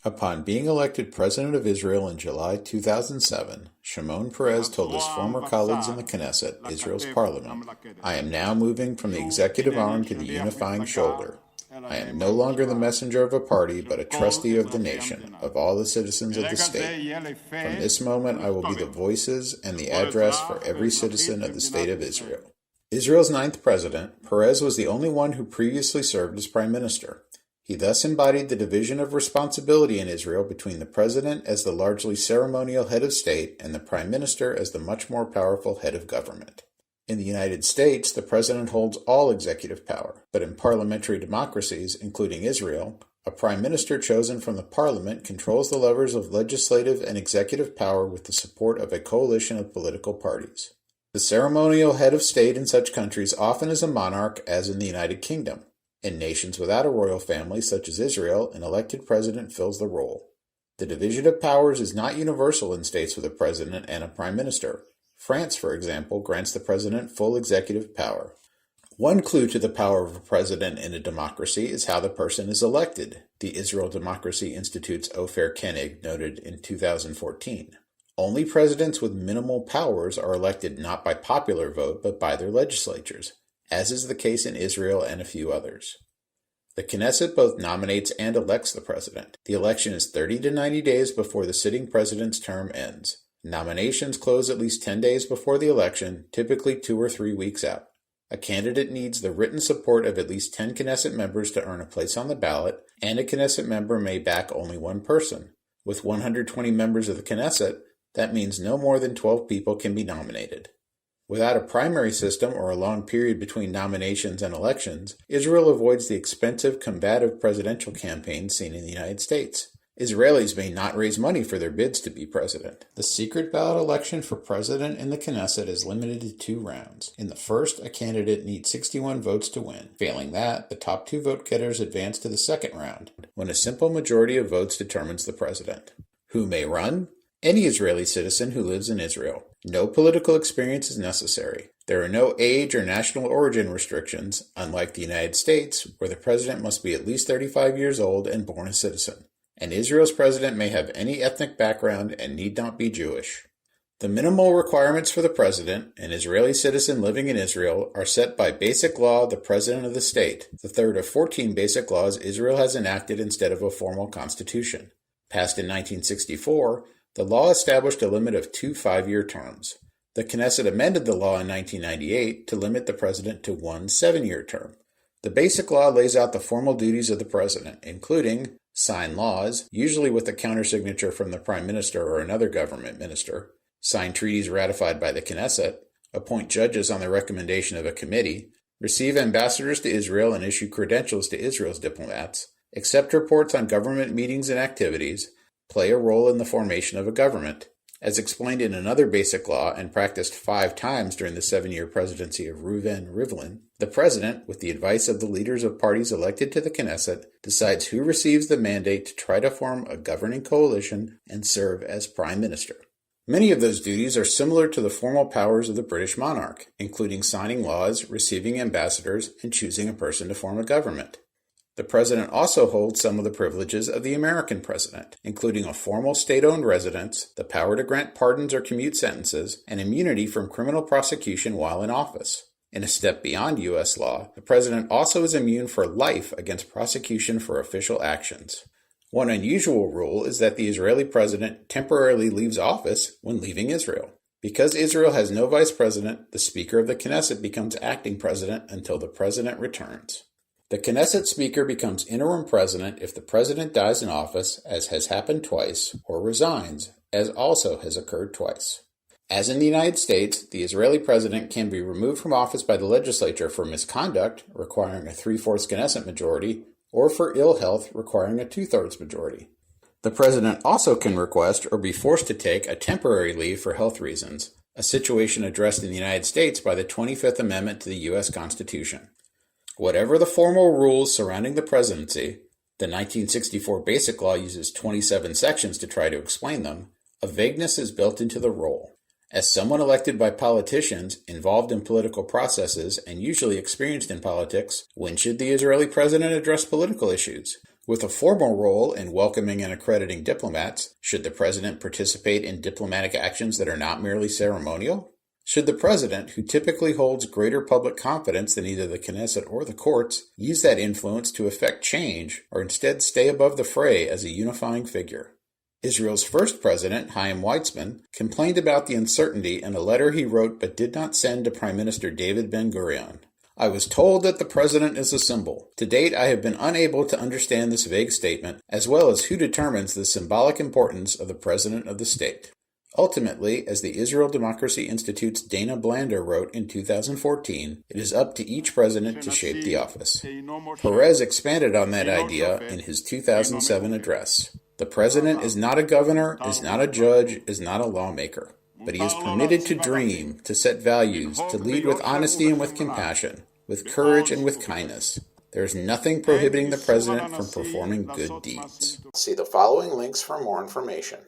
Upon being elected President of Israel in July 2007, Shimon Peres told his former colleagues in the Knesset, Israel's parliament, "I am now moving from the executive arm to the unifying shoulder. I am no longer the messenger of a party, but a trustee of the nation, of all the citizens of the state. From this moment, I will be the voices and the address for every citizen of the state of Israel." Israel's ninth president, Peres was the only one who previously served as prime minister. He thus embodied the division of responsibility in Israel between the president as the largely ceremonial head of state and the prime minister as the much more powerful head of government. In the United States, the president holds all executive power, but in parliamentary democracies, including Israel, a prime minister chosen from the parliament controls the levers of legislative and executive power with the support of a coalition of political parties. The ceremonial head of state in such countries often is a monarch, as in the United Kingdom. In nations without a royal family, such as Israel, an elected president fills the role. The division of powers is not universal in states with a president and a prime minister. France, for example, grants the president full executive power. One clue to the power of a president in a democracy is how the person is elected, the Israel Democracy Institute's Ofer Koenig noted in 2014. Only presidents with minimal powers are elected not by popular vote but by their legislatures, as is the case in Israel and a few others. The Knesset both nominates and elects the president. The election is 30 to 90 days before the sitting president's term ends. Nominations close at least 10 days before the election, typically 2 or 3 weeks out. A candidate needs the written support of at least 10 Knesset members to earn a place on the ballot, and a Knesset member may back only one person. With 120 members of the Knesset, that means no more than 12 people can be nominated. Without a primary system or a long period between nominations and elections, Israel avoids the expensive, combative presidential campaigns seen in the United States. Israelis may not raise money for their bids to be president. The secret ballot election for president in the Knesset is limited to 2 rounds. In the first, a candidate needs 61 votes to win. Failing that, the top 2 vote-getters advance to the second round, when a simple majority of votes determines the president. Who may run? Any Israeli citizen who lives in Israel. No political experience is necessary. There are no age or national origin restrictions, unlike the United States, where the president must be at least 35 years old and born a citizen. And Israel's president may have any ethnic background and need not be Jewish. The minimal requirements for the president, an Israeli citizen living in Israel, are set by Basic Law, the President of the State, the third of 14 basic laws Israel has enacted instead of a formal constitution. Passed in 1964, the law established a limit of 2 5-year terms. The Knesset amended the law in 1998 to limit the president to 1 7-year term. The Basic Law lays out the formal duties of the president, including sign laws, usually with a countersignature from the prime minister or another government minister, sign treaties ratified by the Knesset, appoint judges on the recommendation of a committee, receive ambassadors to Israel and issue credentials to Israel's diplomats, accept reports on government meetings and activities, play a role in the formation of a government. As explained in another basic law and practiced 5 times during the 7-year presidency of Reuven Rivlin, the president, with the advice of the leaders of parties elected to the Knesset, decides who receives the mandate to try to form a governing coalition and serve as prime minister. Many of those duties are similar to the formal powers of the British monarch, including signing laws, receiving ambassadors, and choosing a person to form a government. The president also holds some of the privileges of the American president, including a formal state-owned residence, the power to grant pardons or commute sentences, and immunity from criminal prosecution while in office. In a step beyond U.S. law, the president also is immune for life against prosecution for official actions. One unusual rule is that the Israeli president temporarily leaves office when leaving Israel. Because Israel has no vice president, the Speaker of the Knesset becomes acting president until the president returns. The Knesset Speaker becomes interim president if the president dies in office, as has happened twice, or resigns, as also has occurred twice. As in the United States, the Israeli president can be removed from office by the legislature for misconduct, requiring a 3/4 Knesset majority, or for ill health, requiring a 2/3 majority. The president also can request or be forced to take a temporary leave for health reasons, a situation addressed in the United States by the 25th Amendment to the U.S. Constitution. Whatever the formal rules surrounding the presidency, the 1964 Basic Law uses 27 sections to try to explain them, a vagueness is built into the role. As someone elected by politicians, involved in political processes, and usually experienced in politics, when should the Israeli president address political issues? With a formal role in welcoming and accrediting diplomats, should the president participate in diplomatic actions that are not merely ceremonial? Should the president, who typically holds greater public confidence than either the Knesset or the courts, use that influence to effect change, or instead stay above the fray as a unifying figure? Israel's first president, Chaim Weizmann, complained about the uncertainty in a letter he wrote but did not send to Prime Minister David Ben-Gurion. I was told that the president is a symbol. To date, I have been unable to understand this vague statement, as well as who determines the symbolic importance of the president of the state. Ultimately, as the Israel Democracy Institute's Dana Blander wrote in 2014, it is up to each president to shape the office. Peretz expanded on that idea in his 2007 address. The president is not a governor, is not a judge, is not a lawmaker. But he is permitted to dream, to set values, to lead with honesty and with compassion, with courage and with kindness. There is nothing prohibiting the president from performing good deeds. See the following links for more information.